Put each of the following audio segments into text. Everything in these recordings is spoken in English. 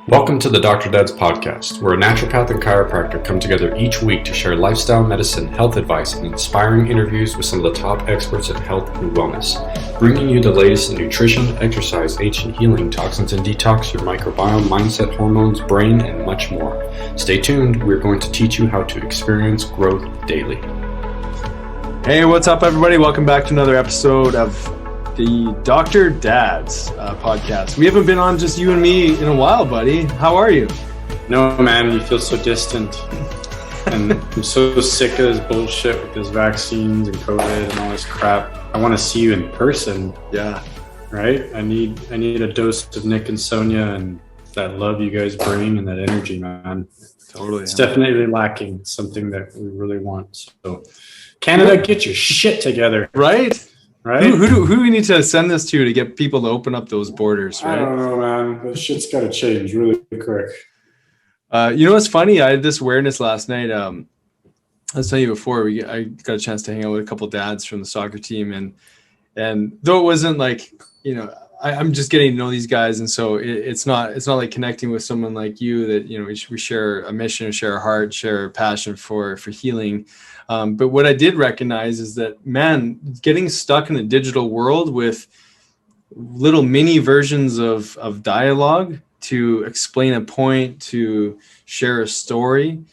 Welcome to the Dr. Dad's podcast, where a naturopath and chiropractor come together each week to share lifestyle medicine, health advice, and inspiring interviews with some of the top experts in health and wellness, bringing you the latest in nutrition, exercise, ancient healing, toxins and detox, your microbiome, mindset, hormones, brain, and much more. Stay tuned. We're going to teach you how to experience growth daily. Hey, what's up, everybody? Welcome back to another episode of the Dr. Dad's podcast. We haven't been on just you and me in a while, buddy. How are you? No, man, you feel so distant. And I'm so sick of this bullshit with this vaccines and COVID and all this crap. I want to see you in person. Yeah. Right? I need a dose of Nick and Sonia and that love you guys bring and that energy, man. Totally. It's definitely lacking. It's something that we really want. So Canada, get your shit together. Right? Right? Who do we need to send this to get people to open up those borders, right? I don't know, man. The shit's got to change really quick. You know what's funny? I had this awareness last night. I was telling you before, I got a chance to hang out with a couple dads from the soccer team, and though it wasn't like, I'm just getting to know these guys, and so it's not like connecting with someone like you that we share a mission, share a heart, share a passion for healing. But what I did recognize is that, man, getting stuck in the digital world with little mini versions of dialogue to explain a point, to share a story.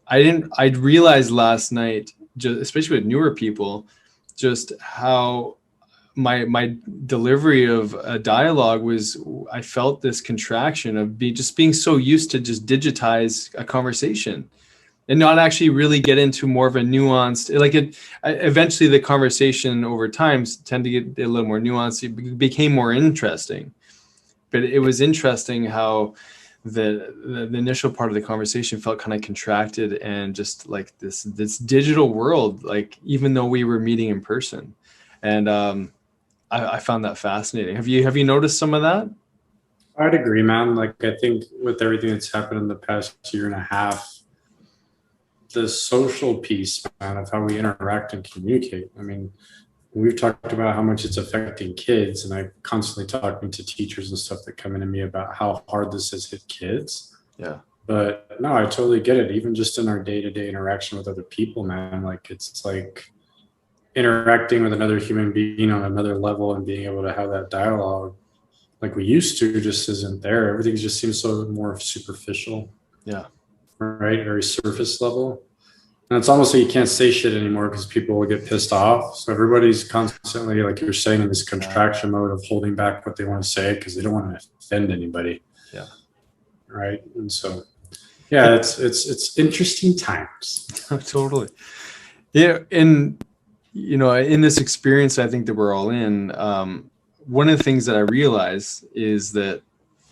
I'd realized last night, especially with newer people, just how my delivery of a dialogue I felt this contraction of being so used to just digitize a conversation and not actually really get into more of a nuanced, eventually the conversation over time tended to get a little more nuanced. It became more interesting, but it was interesting how the initial part of the conversation felt kind of contracted and just like this digital world, like even though we were meeting in person. And I found that fascinating. Have you noticed some of that? I'd agree, man. Like, I think with everything that's happened in the past year and a half, the social piece, man, of how we interact and communicate. I mean, we've talked about how much it's affecting kids, and I'm constantly talking to teachers and stuff that come into me about how hard this has hit kids. Yeah. But no, I totally get it. Even just in our day-to-day interaction with other people, man, like it's like interacting with another human being on another level and being able to have that dialogue like we used to just isn't there. Everything just seems so more superficial. Yeah. Right? Very surface level. And it's almost like you can't say shit anymore because people will get pissed off. So everybody's constantly, like you're saying, in this contraction mode of holding back what they want to say because they don't want to offend anybody. Yeah. Right. And so, yeah, it's interesting times. Totally. Yeah. And, in this experience, I think that we're all in, one of the things that I realize is that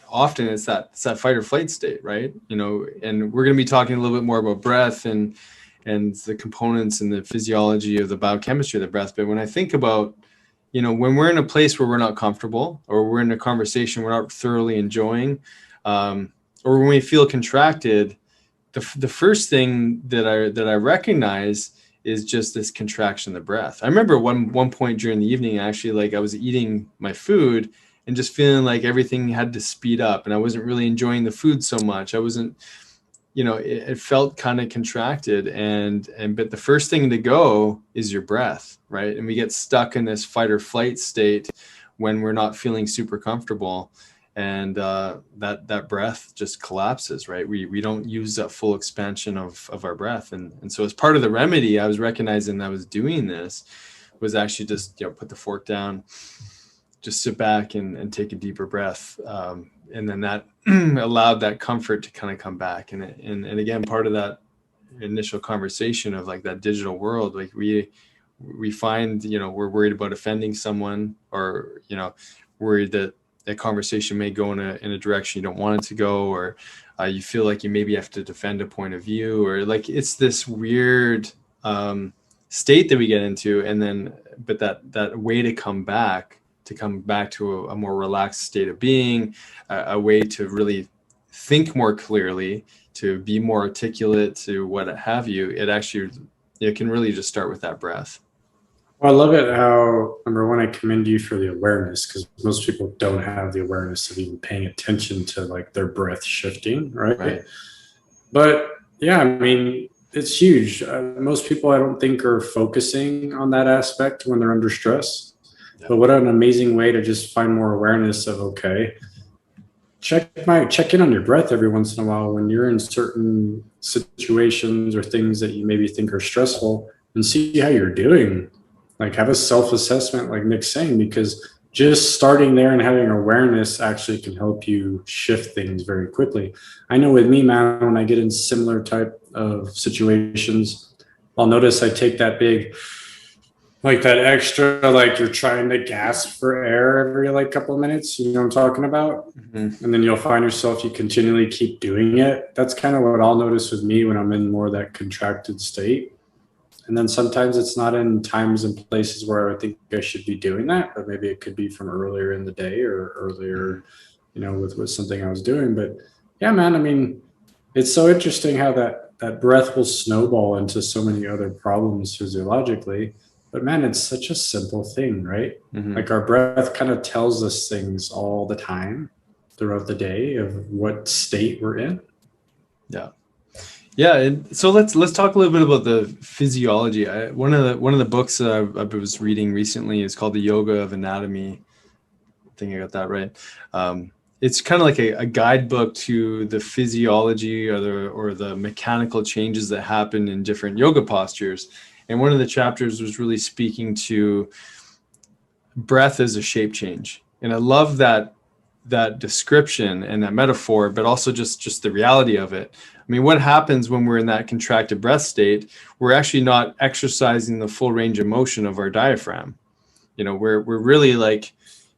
often it's that fight or flight state, right? And we're going to be talking a little bit more about breath and the components and the physiology of the biochemistry of the breath. But when I think about, when we're in a place where we're not comfortable, or we're in a conversation we're not thoroughly enjoying, or when we feel contracted, the first thing that I recognize is just this contraction of the breath. I remember one point during the evening, actually, like I was eating my food and just feeling like everything had to speed up, and I wasn't really enjoying the food so much. I wasn't, it felt kind of contracted, but the first thing to go is your breath, right? And we get stuck in this fight or flight state when we're not feeling super comfortable, and that breath just collapses, right? We don't use that full expansion of our breath, and so as part of the remedy, I was recognizing I was doing this was actually just put the fork down, just sit back and take a deeper breath. And then that allowed that comfort to kind of come back. And again, part of that initial conversation of like that digital world, like we find, we're worried about offending someone, or, worried that that conversation may go in a direction you don't want it to go, or you feel like you maybe have to defend a point of view, or like it's this weird state that we get into. And then, but that way to come back to a more relaxed state of being, a way to really think more clearly, to be more articulate, to what have you. It can really just start with that breath. Well, I love it how, number one, I commend you for the awareness, because most people don't have the awareness of even paying attention to like their breath shifting, right? Right. But yeah, I mean, it's huge. Most people, I don't think, are focusing on that aspect when they're under stress. Yeah. But what an amazing way to just find more awareness of, okay, check in on your breath every once in a while when you're in certain situations or things that you maybe think are stressful, and see how you're doing. Like, have a self-assessment, like Nick's saying, because just starting there and having awareness actually can help you shift things very quickly. I know with me, man, when I get in similar type of situations, I'll notice I take that big, like that extra, like you're trying to gasp for air every like couple of minutes, you know what I'm talking about? Mm-hmm. And then you'll find yourself, you continually keep doing it. That's kind of what I'll notice with me when I'm in more of that contracted state. And then sometimes it's not in times and places where I think I should be doing that, but maybe it could be from earlier in the day or earlier, you know, with something I was doing. But yeah, man, I mean, it's so interesting how that breath will snowball into so many other problems physiologically. But man, it's such a simple thing, right? Mm-hmm. Like our breath kind of tells us things all the time throughout the day of what state we're in. Yeah, and so let's talk a little bit about the physiology. One of the books that I was reading recently is called The Yoga of Anatomy. I think I got that right. It's kind of like a guidebook to the physiology or the mechanical changes that happen in different yoga postures. And one of the chapters was really speaking to breath as a shape change. And I love that description and that metaphor, but also just the reality of it. I mean, what happens when we're in that contracted breath state? We're actually not exercising the full range of motion of our diaphragm. You know, we're really like,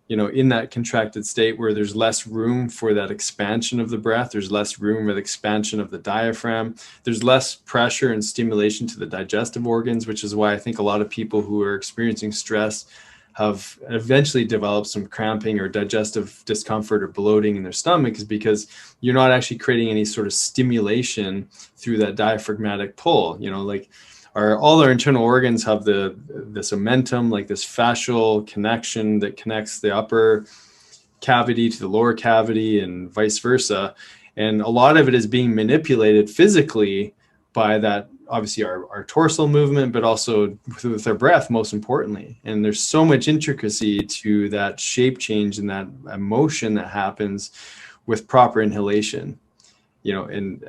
you know, in that contracted state where there's less room for that expansion of the breath. There's less room for the expansion of the diaphragm. There's less pressure and stimulation to the digestive organs, which is why I think a lot of people who are experiencing stress have eventually developed some cramping or digestive discomfort or bloating in their stomach, is because you're not actually creating any sort of stimulation through that diaphragmatic pull. You know, like all our internal organs have this omentum, like this fascial connection that connects the upper cavity to the lower cavity and vice versa. And a lot of it is being manipulated physically by that, obviously our torso movement, but also with our breath, most importantly. And there's so much intricacy to that shape change and that emotion that happens with proper inhalation. You know, and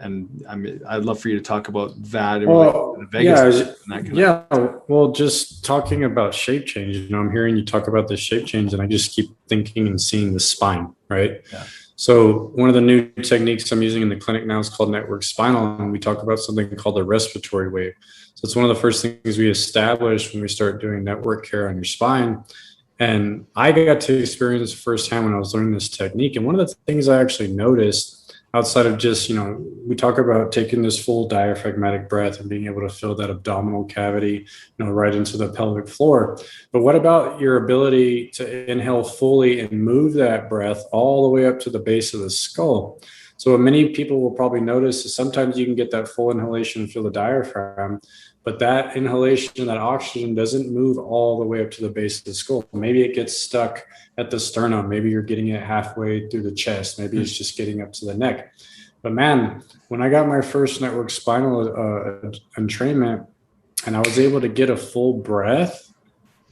I mean, I'd love for you to talk about that. And Well, the Vegas yeah, and that kind of well, just talking about shape change, you know, I'm hearing you talk about the shape change, and I just keep thinking and seeing the spine, right? Yeah. So one of the new techniques I'm using in the clinic now is called network spinal, and we talk about something called the respiratory wave. So it's one of the first things we establish when we start doing network care on your spine. And I got to experience firsthand when I was learning this technique. And one of the things I actually noticed, outside of just, you know, we talk about taking this full diaphragmatic breath and being able to fill that abdominal cavity, you know, right into the pelvic floor. But what about your ability to inhale fully and move that breath all the way up to the base of the skull? So what many people will probably notice is sometimes you can get that full inhalation and feel the diaphragm, but that inhalation, that oxygen doesn't move all the way up to the base of the skull. Maybe it gets stuck at the sternum. Maybe you're getting it halfway through the chest. Maybe it's just getting up to the neck. But man, when I got my first network spinal entrainment and I was able to get a full breath,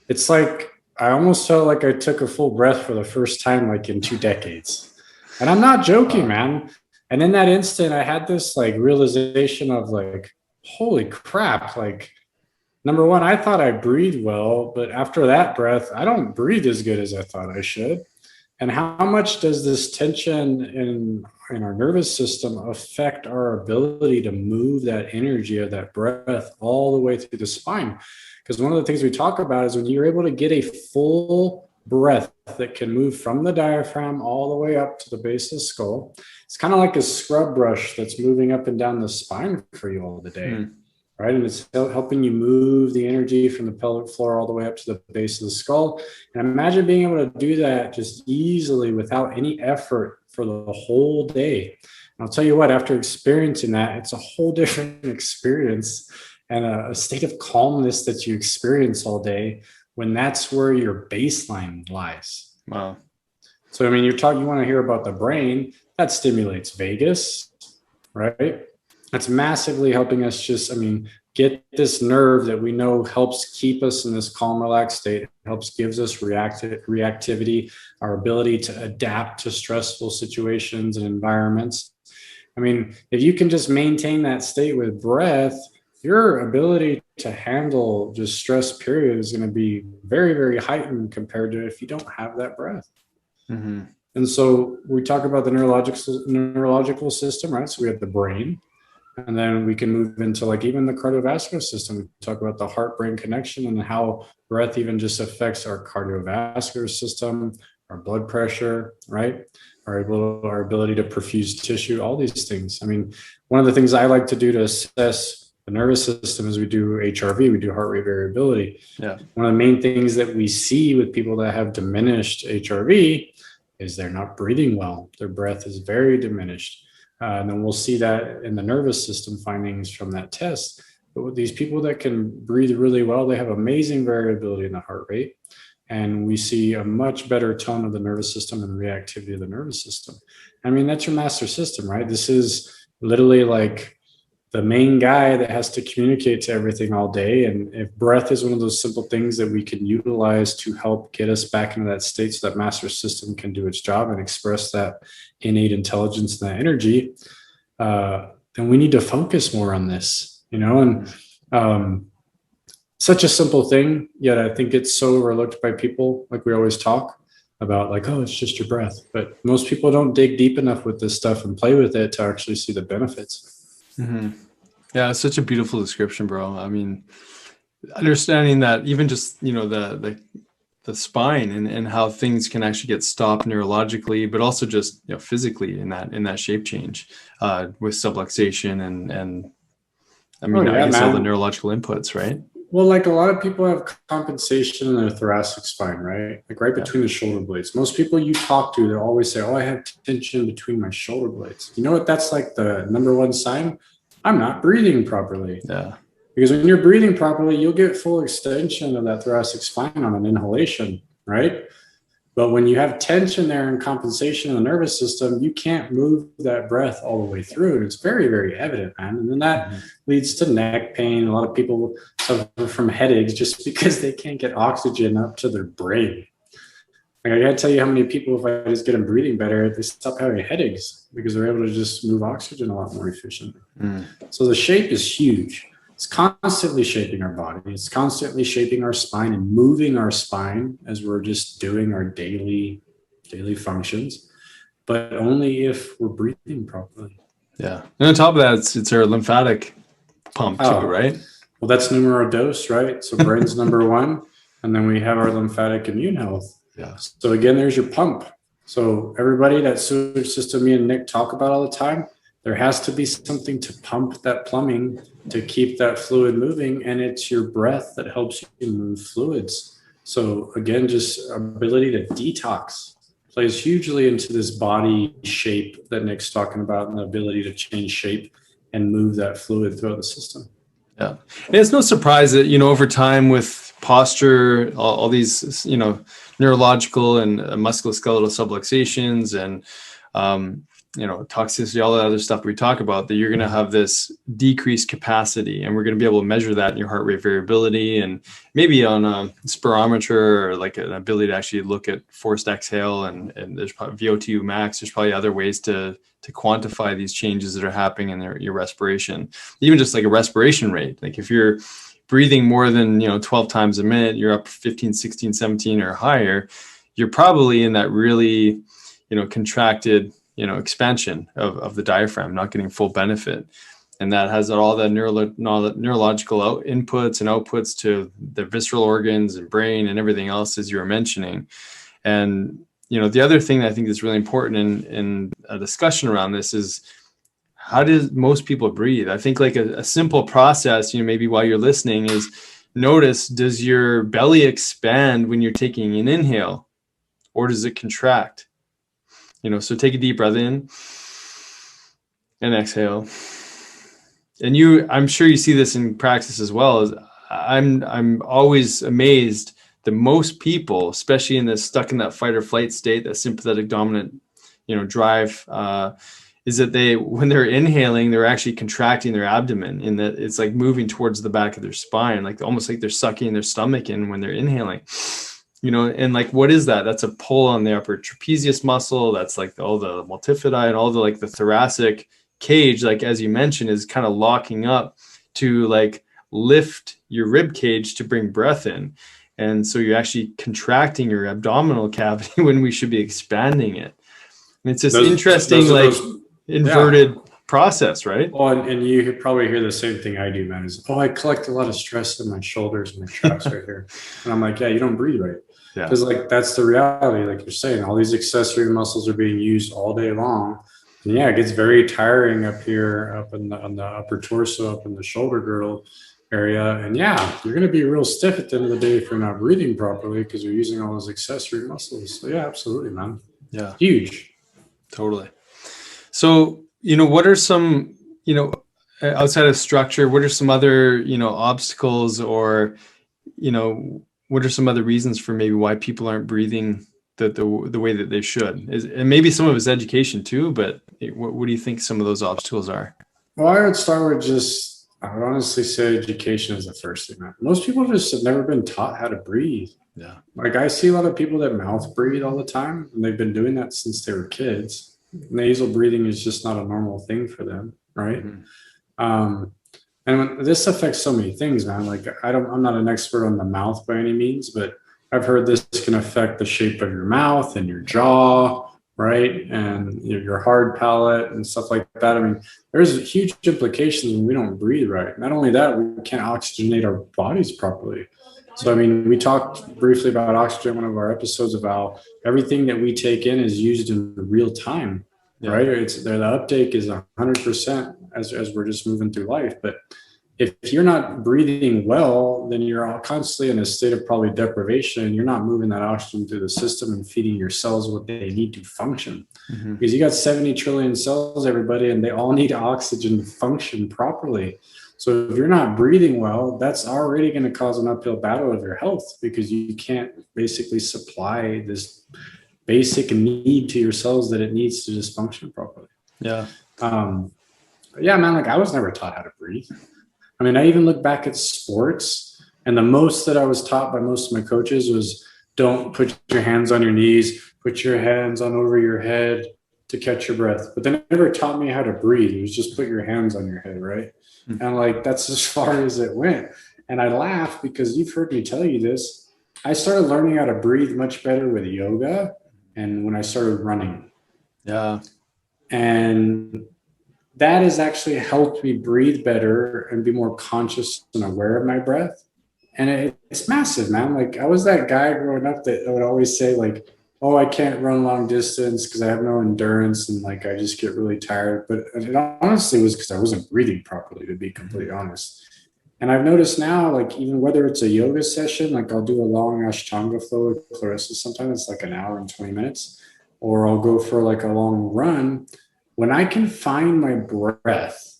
it's like I almost felt like I took a full breath for the first time, like in 2 decades. And I'm not joking, man. And in that instant, I had this like realization of like, holy crap, like, number one, I thought I breathed well, but after that breath, I don't breathe as good as I thought I should. And how much does this tension in our nervous system affect our ability to move that energy of that breath all the way through the spine? Because one of the things we talk about is when you're able to get a full breath that can move from the diaphragm all the way up to the base of the skull, it's kind of like a scrub brush that's moving up and down the spine for you all the day. Right? And it's helping you move the energy from the pelvic floor all the way up to the base of the skull. And imagine being able to do that just easily without any effort for the whole day. And I'll tell you what, after experiencing that, it's a whole different experience. and a state of calmness that you experience all day, when that's where your baseline lies. Wow. So, I mean, you want to hear about the brain, that stimulates vagus, right? That's massively helping us get this nerve that we know helps keep us in this calm, relaxed state, gives us reactivity, our ability to adapt to stressful situations and environments. I mean, if you can just maintain that state with breath, your ability to handle just stress period is going to be very, very heightened compared to if you don't have that breath. Mm-hmm. And so we talk about the neurological system, right? So we have the brain, and then we can move into like even the cardiovascular system. We talk about the heart-brain connection and how breath even just affects our cardiovascular system, our blood pressure, right? Our ability to perfuse tissue, all these things. I mean, one of the things I like to do to assess the nervous system is we do HRV, we do heart rate variability. Yeah. One of the main things that we see with people that have diminished HRV is they're not breathing well. Their breath is very diminished. And then we'll see that in the nervous system findings from that test. But with these people that can breathe really well, they have amazing variability in the heart rate. And we see a much better tone of the nervous system and reactivity of the nervous system. I mean, that's your master system, right? This is literally like the main guy that has to communicate to everything all day. And if breath is one of those simple things that we can utilize to help get us back into that state so that master system can do its job and express that innate intelligence and that energy, then we need to focus more on this, and such a simple thing, yet I think it's so overlooked by people. Like we always talk about like, oh, it's just your breath. But most people don't dig deep enough with this stuff and play with it to actually see the benefits. Mm-hmm. Yeah, it's such a beautiful description, bro. I mean, understanding that even just, the spine and how things can actually get stopped neurologically, but also just, physically in that shape change with subluxation and I mean, I guess all the neurological inputs, right? Well, like a lot of people have compensation in their thoracic spine, right? Like right between the shoulder blades. Most people you talk to, they'll always say, oh, I have tension between my shoulder blades. You know what? That's like the number one sign. I'm not breathing properly. Yeah. Because when you're breathing properly, you'll get full extension of that thoracic spine on an inhalation, right? But when you have tension there and compensation in the nervous system, you can't move that breath all the way through. And it's very, very evident, man. And then that leads to neck pain. A lot of people suffer from headaches just because they can't get oxygen up to their brain. Like I gotta tell you how many people, if I just get them breathing better, they stop having headaches because they're able to just move oxygen a lot more efficiently. So the shape is huge. It's constantly shaping our body. It's constantly shaping our spine and moving our spine as we're just doing our daily functions, but only if we're breathing properly. Yeah. And on top of that, it's our lymphatic pump too, right? Well, that's numero dos, right? So brain's number one, and then we have our lymphatic immune health. Yeah. So again, there's your pump. So everybody, that sewage system me and Nick talk about all the time, there has to be something to pump that plumbing to keep that fluid moving, and it's your breath that helps you move fluids. So again, just ability to detox plays hugely into this body shape that Nick's talking about, and the ability to change shape and move that fluid throughout the system. Yeah. And it's no surprise that, over time with posture, all these, neurological and musculoskeletal subluxations and, toxicity, all that other stuff we talk about, that you're going to have this decreased capacity, and we're going to be able to measure that in your heart rate variability and maybe on a spirometer or like an ability to actually look at forced exhale and there's probably VO2 max. There's probably other ways to quantify these changes that are happening in your respiration, even just like a respiration rate. Like if you're breathing more than 12 times a minute, you're up 15, 16, 17 or higher, you're probably in that really contracted expansion of the diaphragm, not getting full benefit. And that has all the neurological inputs and outputs to the visceral organs and brain and everything else, as you were mentioning. And, the other thing that I think is really important in a discussion around this is, how do most people breathe? I think like a simple process, maybe while you're listening, is notice, does your belly expand when you're taking an inhale, or does it contract? So take a deep breath in and exhale. And I'm sure you see this in practice as well. As I'm always amazed that most people, especially in this stuck in that fight or flight state, that sympathetic dominant, drive, is that when they're inhaling, they're actually contracting their abdomen, in that it's like moving towards the back of their spine, like almost like they're sucking their stomach in when they're inhaling. And like, what is that? That's a pull on the upper trapezius muscle. That's like all the multifidi and all the like the thoracic cage, like as you mentioned, is kind of locking up to like lift your rib cage to bring breath in. And so you're actually contracting your abdominal cavity when we should be expanding it. And it's this interesting, inverted process, right? Well, and you probably hear the same thing I do, man, is, I collect a lot of stress in my shoulders and my traps right here. And I'm like, yeah, you don't breathe right. Because like, that's the reality. Like you're saying, all these accessory muscles are being used all day long. And yeah, it gets very tiring up here, on the upper torso, up in the shoulder girdle area. And yeah, you're going to be real stiff at the end of the day if you're not breathing properly, because you're using all those accessory muscles. So yeah, absolutely, man. Yeah. Huge. Totally. So, what are some, outside of structure, what are some other, obstacles, or, what are some other reasons for maybe why people aren't breathing the way that they should? And maybe some of it's education too, but what do you think some of those obstacles are? Well, I would start with I would honestly say education is the first thing, man. Most people just have never been taught how to breathe. Yeah. Like I see a lot of people that mouth breathe all the time, and they've been doing that since they were kids. Nasal breathing is just not a normal thing for them, right? Mm-hmm. And this affects so many things, man. Like I'm not an expert on the mouth by any means, but I've heard this can affect the shape of your mouth and your jaw, right? And your hard palate and stuff like that. I mean, there's huge implications when we don't breathe right. Not only that, we can't oxygenate our bodies properly. So, I mean, we talked briefly about oxygen in one of our episodes, about everything that we take in is used in real time, right? The uptake is 100% as we're just moving through life. But if you're not breathing well, then you're constantly in a state of probably deprivation, and you're not moving that oxygen through the system and feeding your cells what they need to function. Mm-hmm. Because you got 70 trillion cells, everybody, and they all need oxygen to function properly. So if you're not breathing well, that's already going to cause an uphill battle of your health, because you can't basically supply this basic need to your cells that it needs to just function properly. Yeah. Yeah, man, like I was never taught how to breathe. I mean, I even look back at sports, and the most that I was taught by most of my coaches was, don't put your hands on your knees, put your hands on over your head to catch your breath. But they never taught me how to breathe. It was just put your hands on your head, right? Mm-hmm. And like, that's as far as it went. And I laugh because you've heard me tell you this. I started learning how to breathe much better with yoga and when I started running. Yeah. And that has actually helped me breathe better and be more conscious and aware of my breath. And it's massive, man. Like I was that guy growing up that would always say like, oh, I can't run long distance because I have no endurance and like I just get really tired. But it honestly was because I wasn't breathing properly, to be completely honest. And I've noticed now, like even whether it's a yoga session, like I'll do a long Ashtanga flow with Clarissa. Sometimes it's like an hour and 20 minutes, or I'll go for like a long run. When I can find my breath,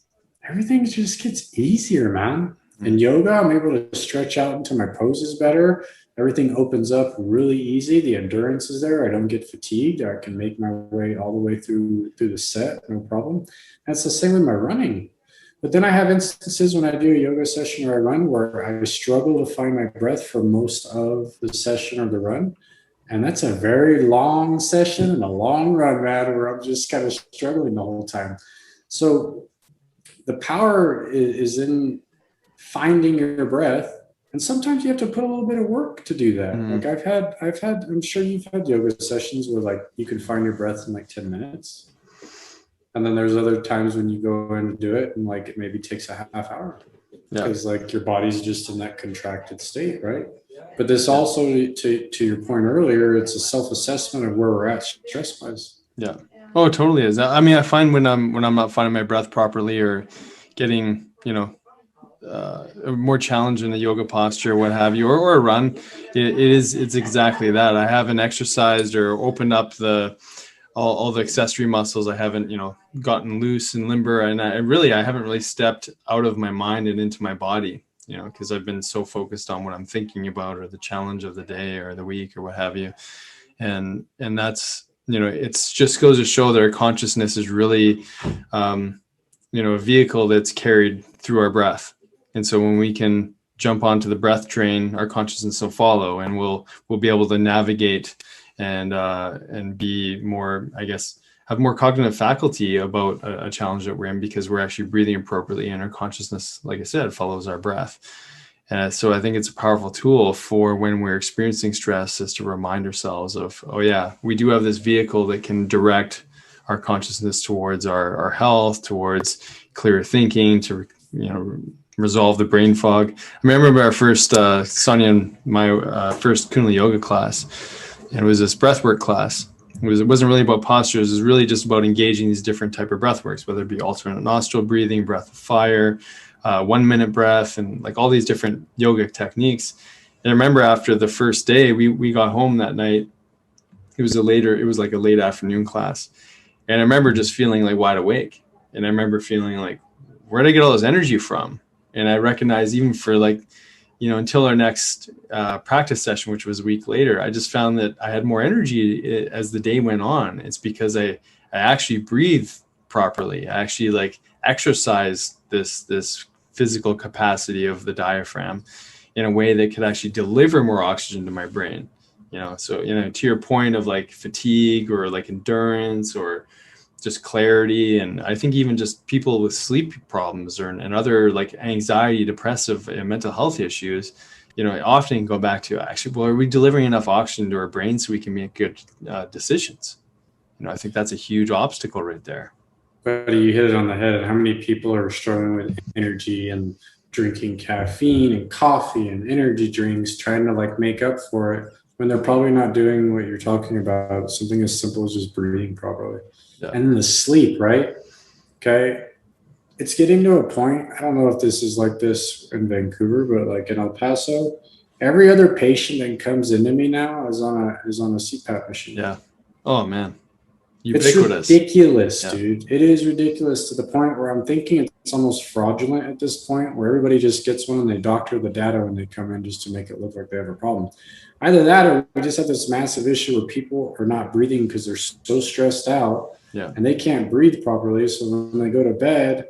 everything just gets easier, man. In yoga, I'm able to stretch out into my poses better. Everything opens up really easy. The endurance is there. I don't get fatigued. I can make my way all the way through the set, no problem. That's the same with my running. But then I have instances when I do a yoga session or I run where I struggle to find my breath for most of the session or the run. And that's a very long session and a long run, man, where I'm just kind of struggling the whole time. So the power is in finding your breath. And sometimes you have to put a little bit of work to do that. Like I've had, I'm sure you've had yoga sessions where like you can find your breath in like 10 minutes. And then there's other times when you go in and do it and like it maybe takes a half hour because like your body's just in that contracted state, right? But this also, to your point earlier, it's a self-assessment of where we're at stress-wise. Yeah. Oh, it totally is. I mean, I find when I'm not finding my breath properly or getting, more challenge in the yoga posture, what have you, or a run, it's exactly that. I haven't exercised or opened up the all the accessory muscles I haven't, gotten loose and limber. And I haven't really stepped out of my mind and into my body, because I've been so focused on what I'm thinking about, or the challenge of the day or the week or what have you. And that's, it's just goes to show that our consciousness is really, a vehicle that's carried through our breath. And so when we can jump onto the breath train, our consciousness will follow, and we'll be able to navigate and be more, I guess, have more cognitive faculty about a challenge that we're in, because we're actually breathing appropriately, and our consciousness, like I said, follows our breath. And so I think it's a powerful tool for when we're experiencing stress, is to remind ourselves of, oh yeah, we do have this vehicle that can direct our consciousness towards our health, towards clearer thinking, to, resolve the brain fog. I remember our first, Sonia and my first Kundalini yoga class, and it was this breathwork class. It wasn't really about postures. It was really just about engaging these different type of breathworks, whether it be alternate nostril breathing, breath of fire, 1 minute breath, and like all these different yoga techniques. And I remember after the first day, we got home that night. It was like a late afternoon class. And I remember just feeling like wide awake. And I remember feeling like, where did I get all this energy from? And I recognized, even for until our next practice session, which was a week later, I just found that I had more energy as the day went on. It's because I actually breathe properly. I actually exercise this physical capacity of the diaphragm in a way that could actually deliver more oxygen to my brain. So, to your point of fatigue or endurance or just clarity. And I think even just people with sleep problems and other anxiety, depressive and mental health issues, often go back to actually, well, are we delivering enough oxygen to our brain so we can make good decisions? I think that's a huge obstacle right there. But you hit it on the head. How many people are struggling with energy and drinking caffeine and coffee and energy drinks, trying to make up for it, when they're probably not doing what you're talking about, something as simple as just breathing properly. Yeah. And then the sleep, right? Okay. It's getting to a point, I don't know if this is like this in Vancouver, but in El Paso, every other patient that comes into me now is on a CPAP machine. Yeah. Oh man. Ubiquitous. It's ridiculous, yeah. Dude. It is ridiculous, to the point where I'm thinking it's almost fraudulent at this point, where everybody just gets one and they doctor the data when they come in just to make it look like they have a problem. Either that, or we just have this massive issue where people are not breathing because they're so stressed out, yeah, and they can't breathe properly. So when they go to bed,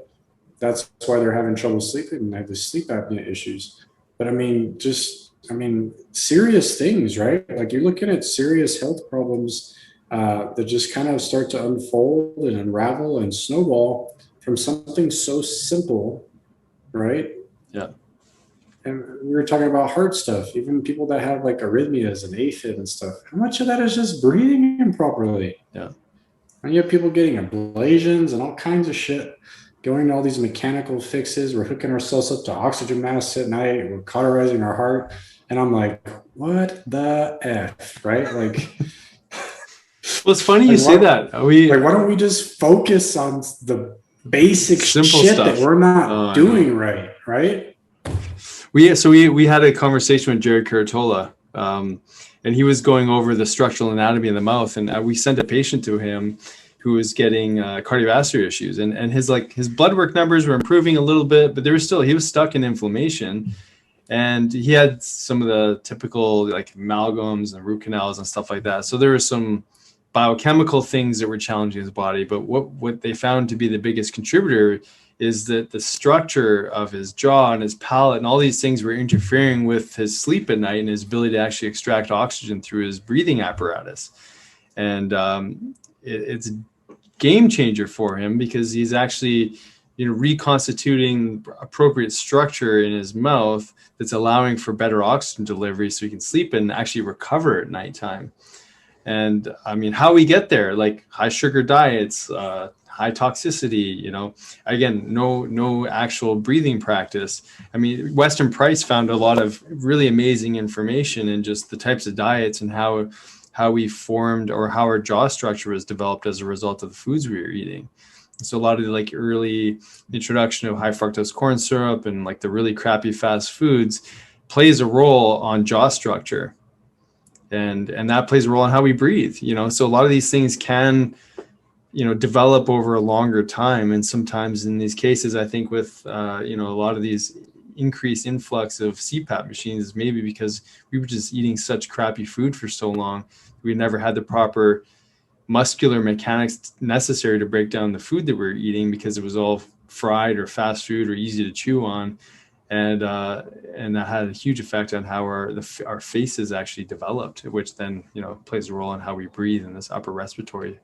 that's why they're having trouble sleeping and they have the sleep apnea issues. But serious things, right? You're looking at serious health problems that just kind of start to unfold and unravel and snowball from something so simple, right? Yeah. And we were talking about heart stuff, even people that have arrhythmias and AFib and stuff. How much of that is just breathing improperly? Yeah. And you have people getting ablations and all kinds of shit, going to all these mechanical fixes. We're hooking ourselves up to oxygen masks at night. We're cauterizing our heart. And I'm like, what the F, right? Well, it's funny you say that. Why don't we just focus on the basic simple shit stuff that we're not doing right? We had a conversation with Jared Curatola, and he was going over the structural anatomy of the mouth, and we sent a patient to him who was getting cardiovascular issues, and his blood work numbers were improving a little bit, but he was stuck in inflammation, and he had some of the typical amalgams and root canals and stuff like that. So there were some biochemical things that were challenging his body, but what they found to be the biggest contributor is that the structure of his jaw and his palate and all these things were interfering with his sleep at night and his ability to actually extract oxygen through his breathing apparatus. And it's a game changer for him, because he's actually reconstituting appropriate structure in his mouth that's allowing for better oxygen delivery so he can sleep and actually recover at nighttime. And how we get there, high sugar diets, high toxicity, again, no actual breathing practice. Weston Price found a lot of really amazing information in just the types of diets and how we formed, or how our jaw structure was developed as a result of the foods we were eating. So a lot of the early introduction of high fructose corn syrup and the really crappy fast foods plays a role on jaw structure. and that plays a role in how we breathe. So a lot of these things can develop over a longer time, and sometimes in these cases, I think with a lot of these increased influx of CPAP machines is maybe because we were just eating such crappy food for so long. We never had the proper muscular mechanics necessary to break down the food that we were eating, because it was all fried or fast food or easy to chew on, and that had a huge effect on how our faces actually developed, which then plays a role in how we breathe in this upper respiratory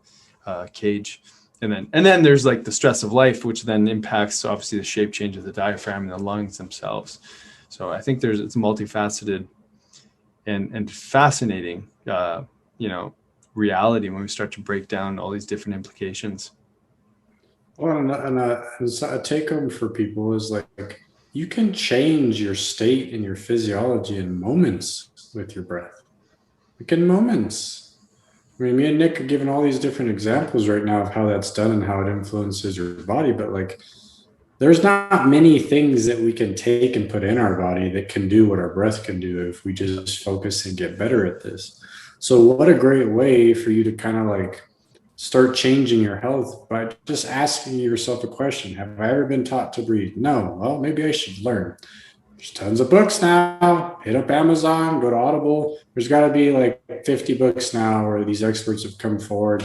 cage. And then there's like the stress of life, which then impacts obviously the shape change of the diaphragm and the lungs themselves. So I think it's multifaceted and fascinating reality when we start to break down all these different implications. Well, and a take home for people is like, you can change your state and your physiology in moments with your breath. Like in moments. I mean, me and Nick are giving all these different examples right now of how that's done and how it influences your body. But like, there's not many things that we can take and put in our body that can do what our breath can do if we just focus and get better at this. So what a great way for you to kind of like start changing your health by just asking yourself a question. Have I ever been taught to breathe? No. Well, maybe I should learn. There's tons of books now. Hit up Amazon, go to Audible. There's got to be like 50 books now where these experts have come forward.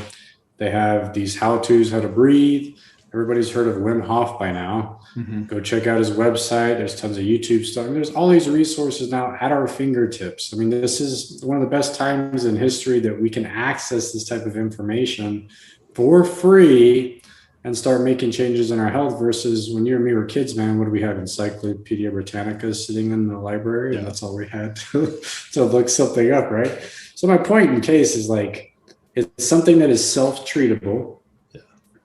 They have these how-tos, how to breathe. Everybody's heard of Wim Hof by now. Mm-hmm. Go check out his website. There's tons of YouTube stuff. There's all these resources now at our fingertips. I mean, this is one of the best times in history that we can access this type of information for free and start making changes in our health, versus when you and me were kids, man, what do we have? Encyclopedia Britannica sitting in the library, and that's all we had to look something up, right? So my point in case is like, it's something that is self-treatable,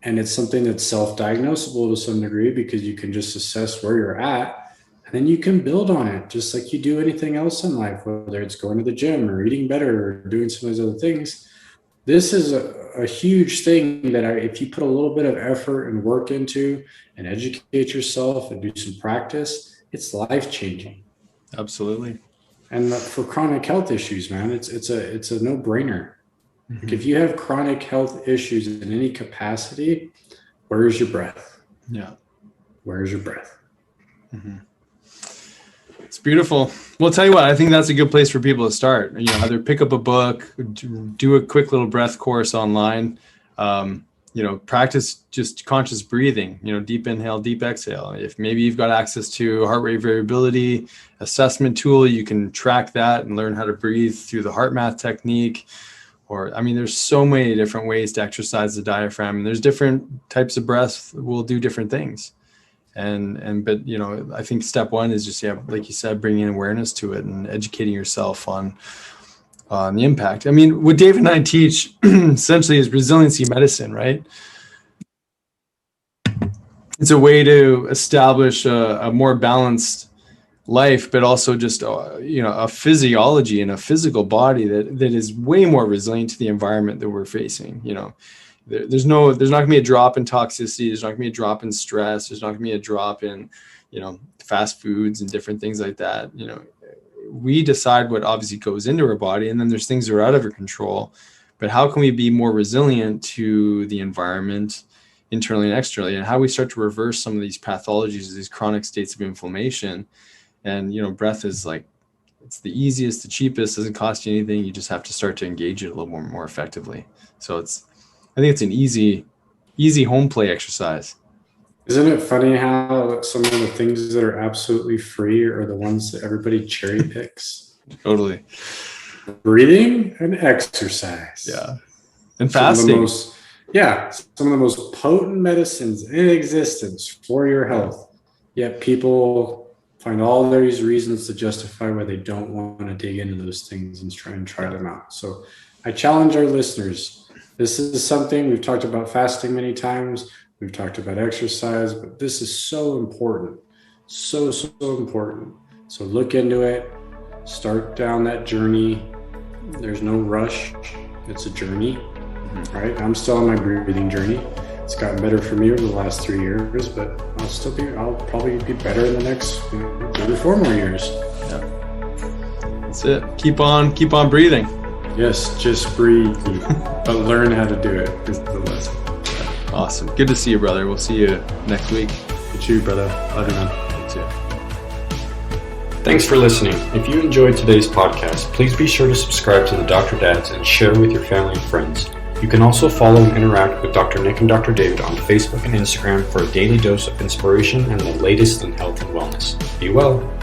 and it's something that's self-diagnosable to some degree, because you can just assess where you're at, and then you can build on it, just like you do anything else in life, whether it's going to the gym or eating better or doing some of those other things. This is a huge thing that if you put a little bit of effort and work into and educate yourself and do some practice, it's life-changing. Absolutely. And for chronic health issues, man, it's a no-brainer. Mm-hmm. Like if you have chronic health issues in any capacity, where's your breath? Yeah. Where's your breath? Mm-hmm. It's beautiful. Well, I'll tell you what, I think that's a good place for people to start. Either pick up a book, do a quick little breath course online, practice just conscious breathing, deep inhale, deep exhale. If maybe you've got access to a heart rate variability assessment tool, you can track that and learn how to breathe through the heart math technique. There's so many different ways to exercise the diaphragm, and there's different types of breath will do different things. But I think step one is just, like you said, bringing awareness to it and educating yourself on the impact. I mean, what Dave and I teach essentially is resiliency medicine, right? It's a way to establish a more balanced life, but also just a physiology and a physical body that is way more resilient to the environment that we're facing. There's not going to be a drop in toxicity. There's not going to be a drop in stress. There's not going to be a drop in, fast foods and different things like that. We decide what obviously goes into our body, and then there's things that are out of our control. But how can we be more resilient to the environment internally and externally, and how we start to reverse some of these pathologies, these chronic states of inflammation? And, breath is like, it's the easiest, the cheapest, doesn't cost you anything. You just have to start to engage it a little more effectively. So I think it's an easy home play exercise. Isn't it funny how some of the things that are absolutely free are the ones that everybody cherry picks? Totally. Breathing and exercise. Yeah. And fasting. Some of the most potent medicines in existence for your health. Yet people find all these reasons to justify why they don't want to dig into those things and try them out. So I challenge our listeners. This is something we've talked about fasting many times. We've talked about exercise, but this is so important. So important. So look into it. Start down that journey. There's no rush. It's a journey, right? I'm still on my breathing journey. It's gotten better for me over the last 3 years, but I'll probably be better in the next 3 or 4 more years. Yeah. That's it. Keep on breathing. Yes, just breathe, but learn how to do it is the lesson. Awesome. Good to see you, brother. We'll see you next week. Good to you, brother. Love you, man. You too. Thanks for listening. If you enjoyed today's podcast, please be sure to subscribe to the Dr. Dads and share with your family and friends. You can also follow and interact with Dr. Nick and Dr. David on Facebook and Instagram for a daily dose of inspiration and the latest in health and wellness. Be well.